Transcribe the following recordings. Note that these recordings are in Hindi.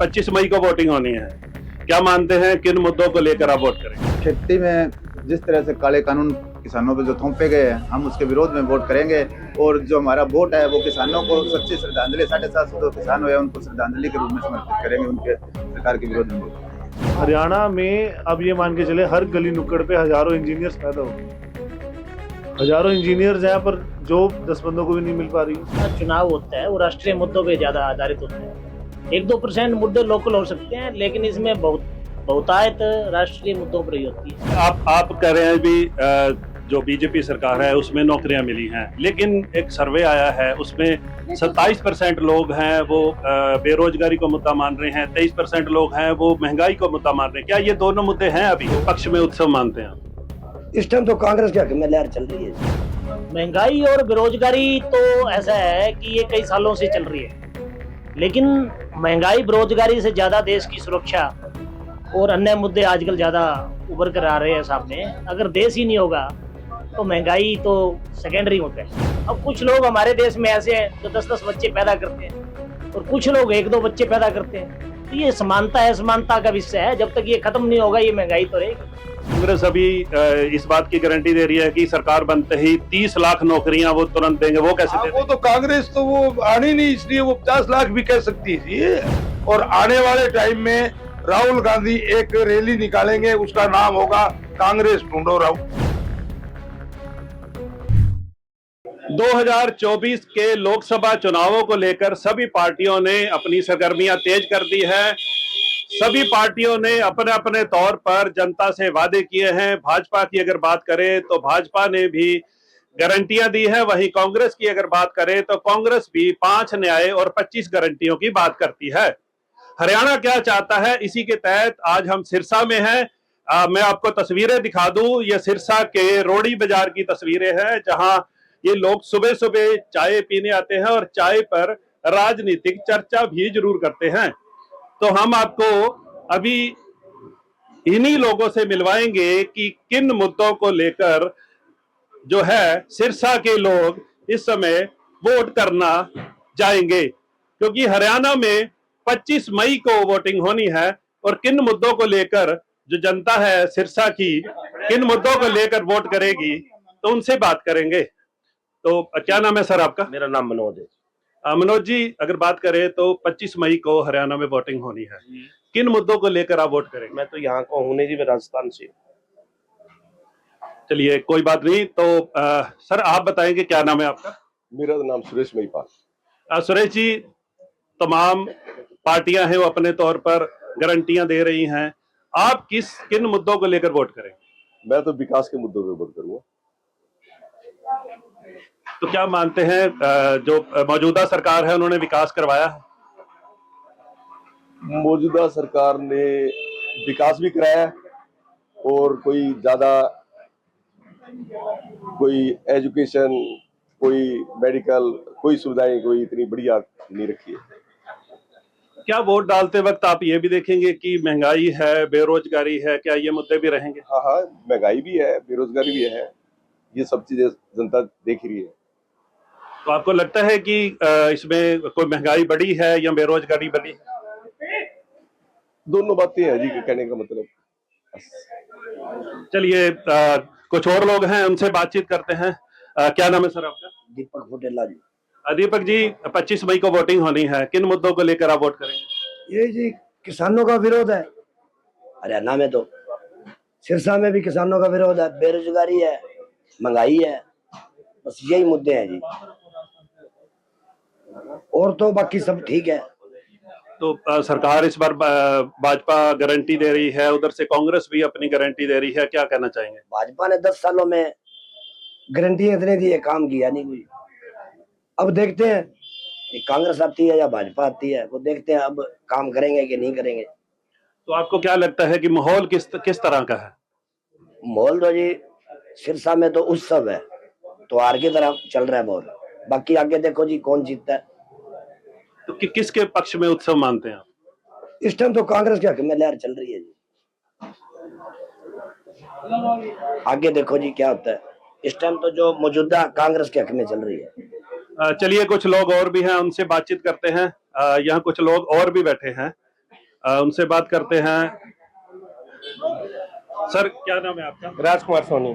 25 मई को वोटिंग होनी है, क्या मानते हैं किन मुद्दों को लेकर आप वोट करेंगे? खेती में जिस तरह से काले कानून किसानों पे जो थोपे गए हैं, हम उसके विरोध में वोट करेंगे। और जो हमारा वोट है वो किसानों को सच्ची श्रद्धांजलि, 750 जो किसान हुए उनको श्रद्धांजलि के रूप में समर्पित करेंगे, उनके सरकार के विरोध में। हरियाणा में अब ये मान के चले हर गली नुक्कड़ पे हजारों इंजीनियर्स पैदा हो गए, हजारों इंजीनियर्स हैं पर जॉब 10 बंदों को भी नहीं मिल पा रही है। चुनाव होता है वो राष्ट्रीय मुद्दों पे ज्यादा आधारित होता है। 1-2% मुद्दे लोकल हो सकते हैं, लेकिन इसमें बहुतायत राष्ट्रीय मुद्दों पर ही होती है। आप कह रहे हैं भी जो बीजेपी सरकार है उसमें नौकरियां मिली हैं, लेकिन एक सर्वे आया है उसमें 27% लोग हैं वो बेरोजगारी को मुद्दा मान रहे हैं, 23% लोग हैं वो महंगाई को मुद्दा मान रहे हैं। क्या ये दोनों मुद्दे हैं अभी पक्ष में उत्सव मानते हैं? इस टाइम तो कांग्रेस के हक में लहर चल रही है। महंगाई और बेरोजगारी तो ऐसा है कि ये कई सालों से चल रही है, लेकिन महंगाई बेरोजगारी से ज्यादा देश की सुरक्षा और अन्य मुद्दे आजकल ज्यादा उभर कर आ रहे हैं सामने। अगर देश ही नहीं होगा तो महंगाई तो सेकेंडरी मुद्दा है। अब कुछ लोग हमारे देश में ऐसे हैं जो 10-10 बच्चे पैदा करते हैं और कुछ लोग 1-2 बच्चे पैदा करते हैं। तो ये समानता है, समानता का विषय है। जब तक ये खत्म नहीं होगा ये महंगाई तो रहेगी। कांग्रेस अभी इस बात की गारंटी दे रही है कि सरकार बनते ही 30 लाख नौकरियां वो तुरंत देंगे, वो कैसे दे वो तो कांग्रेस तो वो आनी नहीं, इसलिए वो 50 लाख भी कह सकती है। और आने वाले टाइम में राहुल गांधी एक रैली निकालेंगे, उसका नाम होगा कांग्रेस ढूंढो राहुल। 2024 के लोकसभा चुनावों को लेकर सभी पार्टियों ने अपनी सरगर्मियां तेज कर दी है। सभी पार्टियों ने अपने अपने तौर पर जनता से वादे किए हैं। भाजपा की अगर बात करें तो भाजपा ने भी गारंटियां दी है, वहीं कांग्रेस की अगर बात करें तो कांग्रेस भी 5 न्याय और 25 गारंटियों की बात करती है। हरियाणा क्या चाहता है, इसी के तहत आज हम सिरसा में हैं। मैं आपको तस्वीरें दिखा दूं, ये सिरसा के रोड़ी बाजार की तस्वीरें हैं, जहां ये लोग सुबह सुबह चाय पीने आते हैं और चाय पर राजनीतिक चर्चा भी जरूर करते हैं। तो हम आपको अभी इन्हीं लोगों से मिलवाएंगे कि किन मुद्दों को लेकर जो है सिरसा के लोग इस समय वोट करना जाएंगे, क्योंकि हरियाणा में 25 मई को वोटिंग होनी है। और किन मुद्दों को लेकर जो जनता है सिरसा की, किन मुद्दों को लेकर वोट करेगी, तो उनसे बात करेंगे। तो क्या नाम है सर आपका? मेरा नाम मनोज है। मनोज जी, अगर बात करें तो 25 मई को हरियाणा में वोटिंग होनी है, किन मुद्दों को लेकर आप वोट करेंगे? मैं तो यहाँ का हूँ नहीं जी, मैं राजस्थान से। चलिए कोई बात नहीं। तो सर आप बताएंगे क्या नाम है आपका? मेरा नाम सुरेश महिपाल। सुरेश जी, तमाम पार्टियां हैं वो अपने तौर पर गारंटियां दे रही हैं, आप किन मुद्दों को लेकर वोट करेंगे? मैं तो विकास के मुद्दों पे वोट करूंगा। तो क्या मानते हैं जो मौजूदा सरकार है उन्होंने विकास करवाया है? मौजूदा सरकार ने विकास भी कराया और कोई ज्यादा कोई एजुकेशन, कोई मेडिकल, कोई सुविधाएं कोई इतनी बढ़िया नहीं रखी है। क्या वोट डालते वक्त आप ये भी देखेंगे कि महंगाई है, बेरोजगारी है, क्या ये मुद्दे भी रहेंगे? हाँ हाँ, महंगाई भी है, बेरोजगारी भी है, ये सब चीजें जनता देख रही है। तो आपको लगता है कि इसमें कोई महंगाई बढ़ी है या बेरोजगारी बढ़ी है? दोनों बातें हैं जी, कहने का मतलब। चलिए कुछ और लोग हैं, उनसे बातचीत करते हैं। क्या नाम है सर आपका? दीपक फुटेला जी। दीपक जी, 25 मई को वोटिंग होनी है, किन मुद्दों को लेकर आप वोट करेंगे? ये जी किसानों का विरोध है, हरियाणा में तो, सिरसा में भी किसानों का विरोध है, बेरोजगारी है, महंगाई है, बस यही मुद्दे हैं जी। और तो बाकी सब ठीक है। तो सरकार इस बार भाजपा गारंटी दे रही है, उधर से कांग्रेस भी अपनी गारंटी दे रही है, क्या कहना चाहेंगे? भाजपा ने 10 सालों में गारंटी इतने दी है, काम किया नहीं कोई। अब देखते हैं कि कांग्रेस आती है या भाजपा आती है, वो देखते हैं अब काम करेंगे कि नहीं करेंगे। तो आपको क्या लगता है कि माहौल किस तरह का है? माहौल तो जी सिरसा में तो उत्सव है, त्योहार की तरह चल रहा है माहौल। बाकी आगे देखो जी कौन जीतता है। तो किसके पक्ष में उत्सव मानते हैं आप? इस टाइम तो कांग्रेस के हक में लहर चल रही है जी। आगे देखो जी क्या होता है। इस टाइम तो जो मौजूदा कांग्रेस के हक में चल रही है। चलिए कुछ लोग और भी हैं, उनसे बातचीत करते हैं। यहाँ कुछ लोग और भी बैठे हैं। उनसे बात करते हैं। सर, क्या नाम है आपका? राजकुमार सोनी।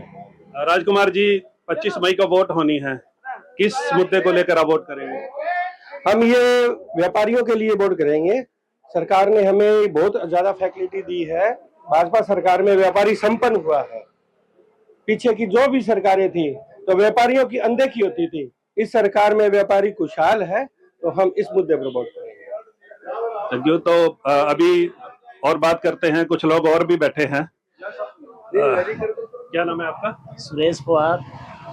राजकुमार जी, 25 मई को वोट होनी है, किस मुद्दे को लेकर आप वोट करेंगे? हम ये व्यापारियों के लिए वोट करेंगे। सरकार ने हमें बहुत ज्यादा फैसिलिटी दी है। भाजपा सरकार में व्यापारी संपन्न हुआ है। पीछे की जो भी सरकारें थी तो व्यापारियों की अनदेखी होती थी। इस सरकार में व्यापारी खुशहाल है, तो हम इस मुद्दे पर वोट करेंगे। Thank you. तो अभी और बात करते हैं, कुछ लोग और भी बैठे हैं। क्या नाम है आपका? सुरेश पवार।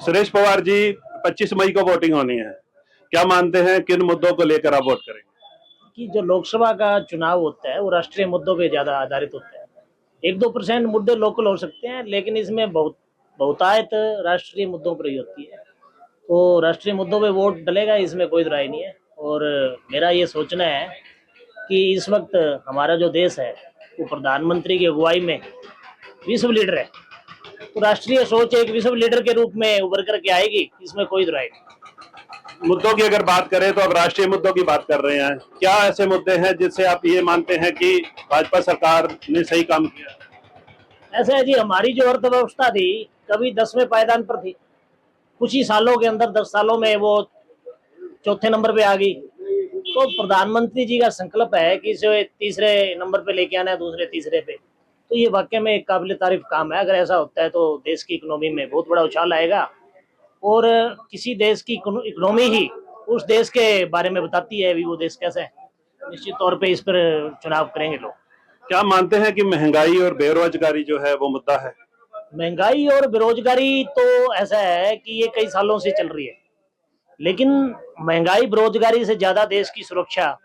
सुरेश पवार जी, 25 मई को वोटिंग होनी है, क्या मानते हैं किन मुद्दों को लेकर आप वोट करेंगे? कि जो लोकसभा का चुनाव होता है वो राष्ट्रीय मुद्दों पे ज्यादा आधारित होता है। 1-2% मुद्दे लोकल हो सकते हैं, लेकिन इसमें बहुतायत राष्ट्रीय मुद्दों पर ही होती है। तो राष्ट्रीय मुद्दों पे वोट डलेगा, इसमें कोई राय नहीं है। और मेरा ये सोचना है कि इस वक्त हमारा जो देश है वो प्रधानमंत्री की अगुवाई में विश्व लीडर है, तो राष्ट्रीय सोच एक विश्व लीडर के रूप में उभर करके आएगी, इसमें कोई राय नहीं। मुद्दों की अगर बात करें तो अब राष्ट्रीय मुद्दों की बात कर रहे हैं, क्या ऐसे मुद्दे हैं जिससे आप ये मानते हैं कि भाजपा सरकार ने सही काम किया? ऐसा है जी, हमारी जो अर्थव्यवस्था थी कभी 10वें पायदान पर थी, कुछ ही सालों के अंदर 10 सालों में वो चौथे नंबर पे आ गई। तो प्रधानमंत्री जी का संकल्प है कि इसे तीसरे नंबर पे लेके आना है, दूसरे तीसरे पे। तो ये वाकई में एक काबिल तारीफ काम है। अगर ऐसा होता है तो देश की इकोनॉमी में बहुत बड़ा उछाल आएगा, और किसी देश की इकोनॉमी ही उस देश के बारे में बताती है, अभी वो देश कैसा है। निश्चित तौर पे इस पर चुनाव करेंगे लोग। क्या मानते हैं कि महंगाई और बेरोजगारी जो है वो मुद्दा है? महंगाई और बेरोजगारी तो ऐसा है कि ये कई सालों से चल रही है, लेकिन महंगाई बेरोजगारी से ज्यादा देश की सुरक्षा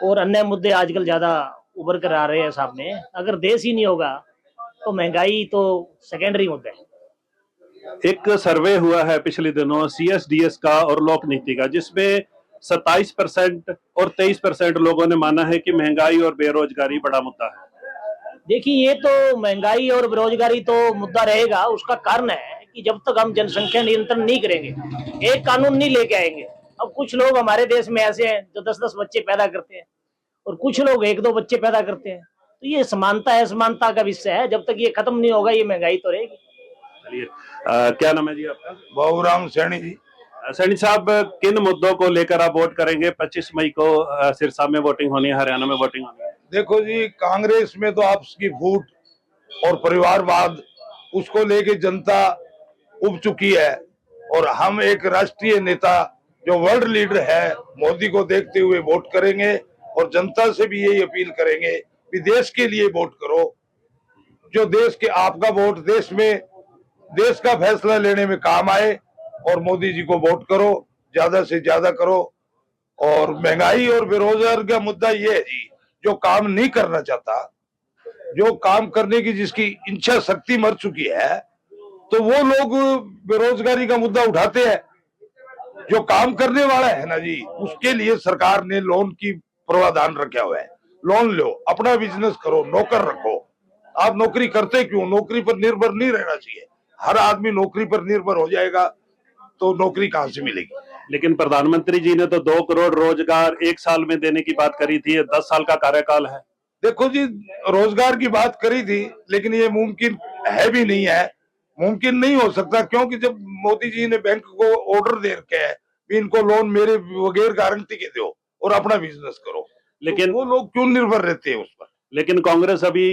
और अन्य मुद्दे आजकल ज्यादा उभर कर आ रहे हैं सामने। अगर देश ही नहीं होगा तो महंगाई तो सेकेंडरी मुद्दा है। एक सर्वे हुआ है पिछले दिनों CSDS का और लोक नीति का, जिसमें 27% और 23% लोगों ने माना है कि महंगाई और बेरोजगारी बड़ा मुद्दा है। देखिए, ये तो महंगाई और बेरोजगारी तो मुद्दा रहेगा। उसका कारण है कि जब तक हम जनसंख्या नियंत्रण नहीं करेंगे, एक कानून नहीं लेके आएंगे। अब कुछ लोग हमारे देश में ऐसे हैं जो 10-10 बच्चे पैदा करते हैं, और कुछ लोग 1-2 बच्चे पैदा करते हैं। तो ये समानता है, समानता का विषय है। जब तक ये खत्म नहीं होगा, ये महंगाई तो रहेगी। चलिए, क्या नाम है जी आपका? बाबूराम सैनी जी। सैनी साहब, किन मुद्दों को लेकर आप वोट करेंगे? 25 मई को सिरसा में वोटिंग होनी है, हरियाणा में वोटिंग होनी है। देखो जी, कांग्रेस में तो आपस की फूट और परिवारवाद, उसको लेके जनता उब चुकी है। और हम एक राष्ट्रीय नेता जो वर्ल्ड लीडर है, मोदी को देखते हुए वोट करेंगे। और जनता से भी यही अपील करेंगे कि देश के लिए वोट करो, जो देश के आपका वोट देश में देश का फैसला लेने में काम आए। और मोदी जी को वोट करो, ज्यादा से ज्यादा करो। और महंगाई और बेरोजगार का मुद्दा ये है जी, जो काम नहीं करना चाहता, जो काम करने की जिसकी इच्छा शक्ति मर चुकी है, तो वो लोग बेरोजगारी का मुद्दा उठाते हैं। जो काम करने वाला है ना जी, उसके लिए सरकार ने लोन की प्रावधान रखा हुआ है। लोन लो, अपना बिजनेस करो, नौकर रखो। आप नौकरी करते क्यों? नौकरी पर निर्भर नहीं रहना चाहिए। हर आदमी नौकरी पर निर्भर हो जाएगा तो नौकरी कहां से मिलेगी? लेकिन प्रधानमंत्री जी ने तो 2 करोड़ रोजगार 1 साल में देने की बात करी थी। 10 साल का कार्यकाल है। देखो जी, रोजगार की बात करी थी, लेकिन ये मुमकिन है भी नहीं है। मुमकिन नहीं हो सकता, क्योंकि जब मोदी जी ने बैंक को ऑर्डर दे रखे है कि इनको लोन मेरे बगैर गारंटी के दो और अपना बिजनेस करो, लेकिन वो लोग क्यों निर्भर रहते हैं उस पर? लेकिन कांग्रेस अभी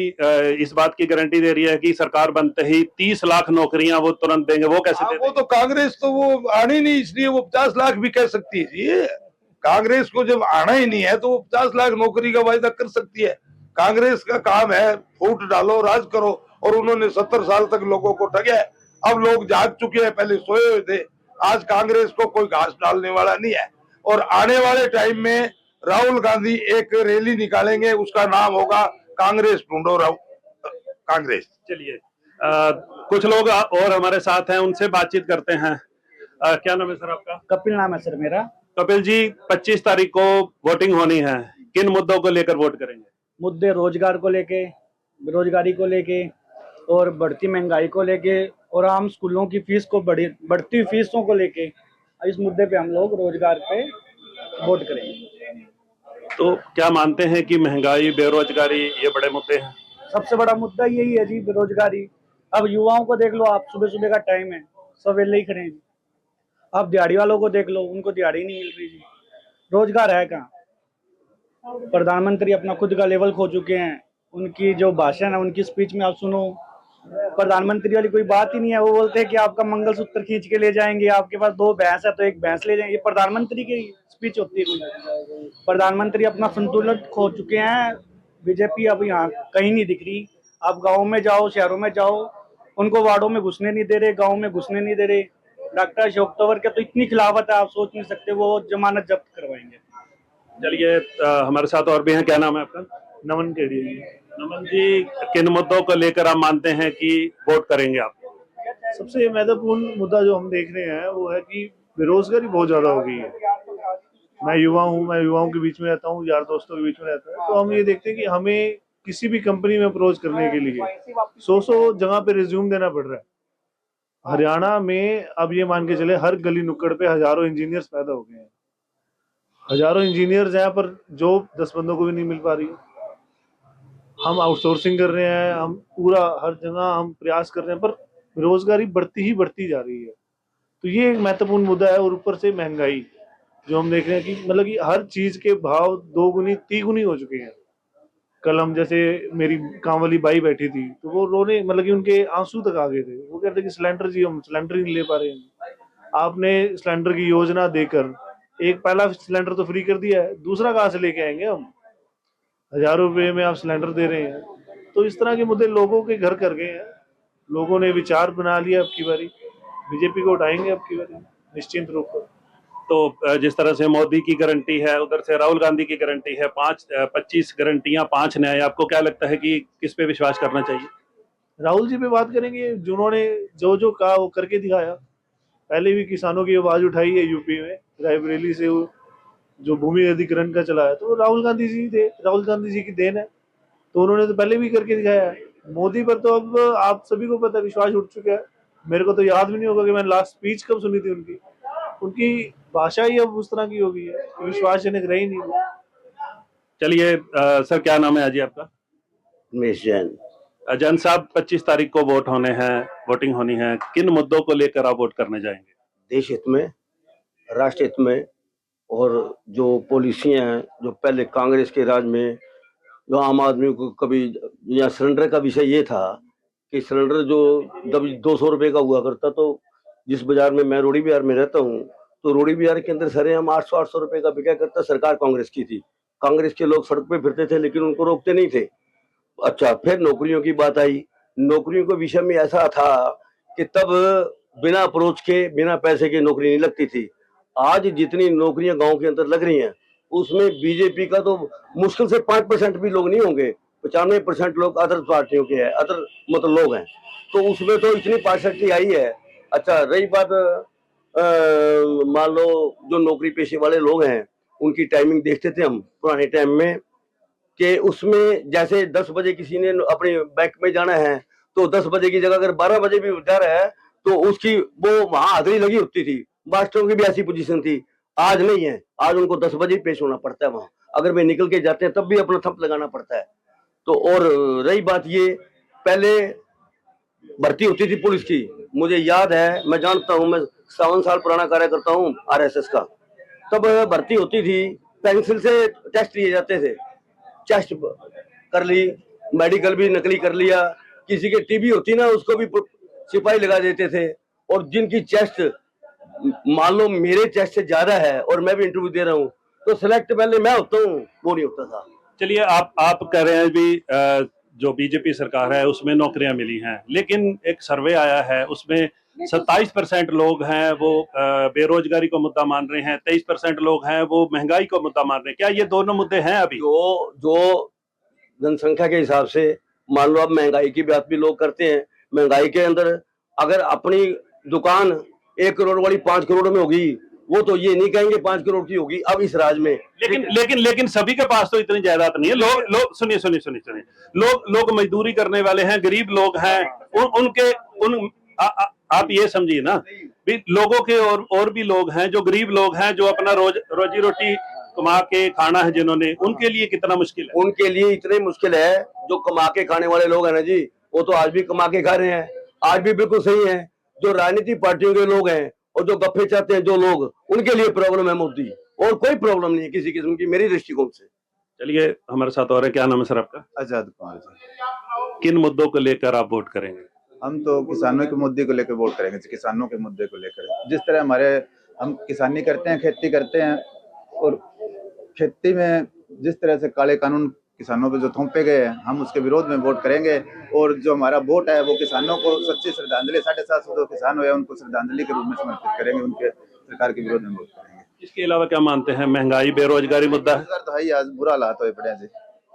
इस बात की गारंटी दे रही है कि सरकार बनते ही 30 लाख नौकरियां वो तुरंत देंगे। वो कैसे दे वो तो कांग्रेस तो वो आनी नहीं, इसलिए वो 50 लाख भी कह सकती है जी। कांग्रेस को जब आना ही नहीं है तो वो 50 लाख नौकरी का वायदा कर सकती है। कांग्रेस का काम है फूट डालो, राज करो। और उन्होंने 70 साल तक लोगों को ठगा है। अब लोग जाग चुके हैं, पहले सोए हुए थे। आज कांग्रेस को कोई घास डालने वाला नहीं है। और आने वाले टाइम में राहुल गांधी एक रैली निकालेंगे, उसका नाम होगा कांग्रेस ढूंढो कांग्रेस। चलिए, कुछ लोग और हमारे साथ हैं, उनसे बातचीत करते हैं। क्या नाम है सर आपका? कपिल नाम है सर मेरा। कपिल जी, 25 तारीख को वोटिंग होनी है, किन मुद्दों को लेकर वोट करेंगे? मुद्दे रोजगार को लेके, बेरोजगारी को लेके, और बढ़ती महंगाई को लेके, और आम स्कूलों की फीस को बढ़ती हुई फीसों को लेके, इस मुद्दे पे हम लोग रोजगार पे वोट करेंगे। तो क्या मानते हैं कि महंगाई, बेरोजगारी ये बड़े मुद्दे हैं? सबसे बड़ा मुद्दा यही है जी, बेरोजगारी। अब युवाओं को देख लो आप, सुबह सुबह का टाइम है, सब वेले ही खड़े हैं जी। अब दिहाड़ी वालों को देख लो, उनको दिहाड़ी नहीं मिल रही जी। रोजगार है कहाँ? प्रधानमंत्री अपना खुद का लेवल खो चुके हैं। उनकी जो भाषण है, उनकी स्पीच में आप सुनो, प्रधानमंत्री वाली कोई बात ही नहीं है। वो बोलते हैं कि आपका मंगलसूत्र खींच के ले जाएंगे, आपके पास 2 भैंस है तो 1 भैंस ले जाएंगे। ये प्रधानमंत्री की स्पीच होती है कोई? प्रधानमंत्री अपना संतुलन खो चुके हैं। बीजेपी अब यहाँ कहीं नहीं दिख रही। आप गाँव में जाओ, शहरों में जाओ, उनको वार्डों में घुसने नहीं दे रहे, गाँव में घुसने नहीं दे रहे। डॉक्टर अशोक तंवर के तो इतनी खिलाफत है, आप सोच नहीं सकते। वो जमानत जब्त करवाएंगे। चलिए, हमारे साथ और भी हैं। क्या नाम है आपका? नमन केडिया जी। नमन जी, किन मुद्दों को लेकर आप मानते हैं कि वोट करेंगे आप? सबसे महत्वपूर्ण मुद्दा जो हम देख रहे हैं वो है कि बेरोजगारी बहुत ज्यादा हो गई है। मैं युवा हूँ, मैं युवाओं के बीच में रहता हूँ, यार दोस्तों के बीच में रहता हूँ। तो हम ये देखते हैं कि हमें किसी भी कंपनी में अप्रोच करने के लिए 100 जगह पे रिज्यूम देना पड़ रहा है। हरियाणा में अब ये मान के चले हर गली नुक्कड़ पे हजारों इंजीनियर्स पैदा हो गए हैं। हजारों इंजीनियर्स हैं पर जॉब 10 बंदों को भी नहीं मिल पा रही है। हम आउटसोर्सिंग कर रहे हैं, हम पूरा हर जगह हम प्रयास कर रहे हैं, पर बेरोजगारी बढ़ती ही बढ़ती जा रही है। तो ये एक महत्वपूर्ण मुद्दा है। और ऊपर से महंगाई जो हम देख रहे हैं कि मतलब कि हर चीज के भाव 2 गुनी 3 गुनी हो चुके हैं। कल हम जैसे मेरी काम वाली बाई बैठी थी तो वो रोने, मतलब कि उनके आंसू तक आ गए थे। वो कहते कि सिलेंडर जी, हम सिलेंडर ही नहीं ले पा रहे हैं। आपने सिलेंडर की योजना देकर एक पहला सिलेंडर तो फ्री कर दिया है, दूसरा कहाँ से लेके आएंगे हम? हजारों रुपए में आप सिलेंडर दे रहे हैं। तो इस तरह के मुद्दे लोगों के घर कर गए हैं। लोगों ने विचार बना लिया, अब की बारी बीजेपी को उठाएंगे, अब की बारी निश्चिंत रूप से। तो जिस तरह से मोदी की गारंटी है, उधर से राहुल गांधी की गारंटी है, 25 गारंटियां, 5 न्याय। आपको क्या लगता है कि किस पे विश्वास करना चाहिए? राहुल जी पे बात करेंगे, जिन्होंने जो जो कहा वो करके दिखाया। पहले भी किसानों की आवाज उठाई है यूपी में, रायबरेली से जो भूमि अधिग्रहण का चला है, तो राहुल गांधी जी थे, राहुल गांधी जी की देन है। तो उन्होंने तो पहले भी करके दिखाया है। मोदी पर तो अब आप सभी को पता है विश्वास उठ चुका है। मेरे को तो याद भी नहीं होगा कि मैंने लास्ट स्पीच कब सुनी थी उनकी। उनकी भाषा ही अब उस तरह की हो गई है, विश्वासजनक रही नहीं। चलिए, सर क्या नाम है आज आपका? उमेश जैन। जैन साहब, 25 तारीख को वोट होने हैं, वोटिंग होनी है। किन मुद्दों को लेकर आप वोट करने जाएंगे? देश हित में, राष्ट्र हित में, और जो पॉलिसियां हैं जो पहले कांग्रेस के राज में, जो आम आदमी को कभी, या सिलेंडर का विषय ये था कि सिलेंडर जो जब 200 रुपये का हुआ करता, तो जिस बाजार में मैं रोड़ी बिहार में रहता हूँ, तो रोड़ी बिहार के अंदर सरेआम 800 रुपये का बिका करता। सरकार कांग्रेस की थी, कांग्रेस के लोग सड़क पे फिरते थे लेकिन उनको रोकते नहीं थे। अच्छा, फिर नौकरियों की बात आई। नौकरियों के विषय में ऐसा था कि तब बिना अप्रोच के, बिना पैसे के नौकरी नहीं लगती थी। आज जितनी नौकरियां गांव के अंदर लग रही हैं, उसमें बीजेपी का तो मुश्किल से 5% भी लोग नहीं होंगे। 95% लोग अदर पार्टियों के हैं, अदर मतलब लोग हैं। तो उसमें तो इतनी पार्शलिटी आई है। अच्छा, रही बात मान लो जो नौकरी पेशे वाले लोग हैं, उनकी टाइमिंग देखते थे हम पुराने टाइम में, कि उसमें जैसे 10 बजे किसी ने अपने बैंक में जाना है, तो 10 बजे की जगह अगर 12 बजे भी जा रहा है तो उसकी वो वहां हाजिरी लगी होती थी। मास्टरों की भी ऐसी पोजीशन थी। आज नहीं है, आज उनको 10 बजे पेश होना पड़ता है वहां। अगर वे निकल के जाते हैं तब भी अपना थंप लगाना पड़ता है। तो और रही बात ये, पहले भर्ती होती थी पुलिस की, मुझे याद है, मैं जानता हूँ, मैं 57 साल पुराना कार्य करता हूँ RSS का। तब भर्ती होती थी, पेंसिल से टेस्ट लिए जाते थे। टेस्ट कर ली, मेडिकल भी नकली कर लिया, किसी के टीबी होती ना उसको भी सिपाही लगा देते थे। और जिनकी चेस्ट मान लो मेरे चेस्ट से ज्यादा है और मैं भी इंटरव्यू दे रहा हूँ, तो सिलेक्ट पहले मैं होता हूँ, वो नहीं होता था। चलिए, आप कह रहे हैं भी जो बीजेपी सरकार है उसमें नौकरियां मिली हैं, लेकिन एक सर्वे आया है उसमें 27% लोग हैं वो बेरोजगारी को मुद्दा मान रहे हैं, 23% लोग हैं वो महंगाई को मुद्दा मान रहे हैं। क्या ये दोनों मुद्दे हैं अभी? जो जनसंख्या के हिसाब से मान लो, अब महंगाई की बात भी लोग करते हैं। महंगाई के अंदर अगर अपनी दुकान 1 करोड़ वाली 5 करोड़ में होगी, वो तो ये नहीं कहेंगे 5 करोड़ की होगी अब इस राज में। लेकिन सभी के पास तो इतनी जायदाद नहीं है। लोग सुनिए, लोग मजदूरी करने वाले हैं, गरीब लोग हैं, आप ये समझिए ना भी, लोगों के और भी लोग हैं जो गरीब लोग हैं, जो अपना रोजी रोटी कमा के खाना है जिन्होंने, उनके लिए कितना मुश्किल है? उनके लिए इतने मुश्किल है, जो कमा के खाने वाले लोग हैं ना जी, वो तो आज भी कमा के खा रहे हैं, आज भी बिल्कुल सही है। जो राजनीतिक पार्टियों के लोग हैं और जो गप्पे चाहते हैं जो लोग, उनके लिए प्रॉब्लम है मोदी, और कोई प्रॉब्लम नहीं है किसी किस्म की मेरी दृष्टिकोण से। चलिए हमारे साथ और है, क्या नाम है सर आपका? आजाद कुमार जी। किन मुद्दों को लेकर आप वोट करेंगे? हम तो किसानों के मुद्दे को लेकर वोट करेंगे, किसानों के मुद्दे को लेकर। जिस तरह हम किसानी करते हैं, खेती करते हैं, और खेती में जिस तरह से काले कानून किसानों पे जो थोपे गए हैं, हम उसके विरोध में वोट करेंगे। और जो हमारा वोट है वो किसानों को सच्ची श्रद्धांजलि, 750 जो किसान हुए उनको श्रद्धांजलि के रूप में समर्पित करेंगे, उनके सरकार के विरोध में वोट करेंगे। इसके अलावा क्या मानते हैं? महंगाई, बेरोजगारी मुद्दा है? तो है ही, आज बुरा हालात हुए पड़े हैं जी,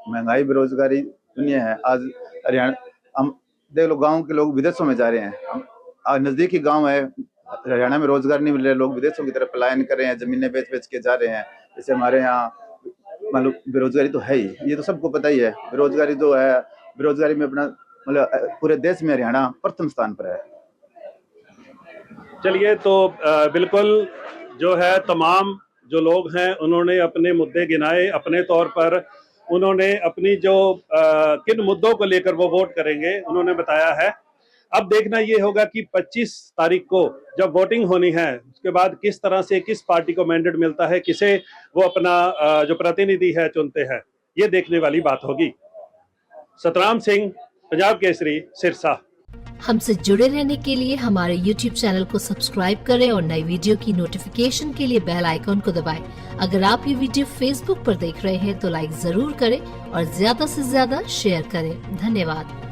महंगाई बेरोजगारी दुनिया है। आज हरियाणा हम देख लो, गाँव के लोग विदेशों में जा रहे हैं, आज नजदीकी गाँव है, हरियाणा में रोजगार नहीं मिल रहे, लोग विदेशों की तरफ पलायन कर रहे हैं, जमीनें बेच बेच के जा रहे हैं। जैसे हमारे यहाँ मतलब बेरोजगारी तो है ही, ये तो सबको पता ही है। बेरोजगारी जो है, बेरोजगारी में अपना मतलब पूरे देश में हरियाणा प्रथम स्थान पर है। चलिए, तो बिल्कुल जो है तमाम जो लोग हैं उन्होंने अपने मुद्दे गिनाए अपने तौर पर, उन्होंने अपनी जो किन मुद्दों को लेकर वो वोट करेंगे उन्होंने बताया है। अब देखना ये होगा कि 25 तारीख को जब वोटिंग होनी है, उसके बाद किस तरह से किस पार्टी को मैंडेट मिलता है, किसे वो अपना जो प्रतिनिधि है चुनते हैं, ये देखने वाली बात होगी। सतराम सिंह, पंजाब केसरी, सिरसा। हमसे जुड़े रहने के लिए हमारे YouTube चैनल को सब्सक्राइब करें और नई वीडियो की नोटिफिकेशन के लिए बेल आइकॉन को दबाएं। अगर आप ये वीडियो Facebook पर देख रहे हैं तो लाइक जरूर करें और ज्यादा से ज्यादा शेयर करें। धन्यवाद।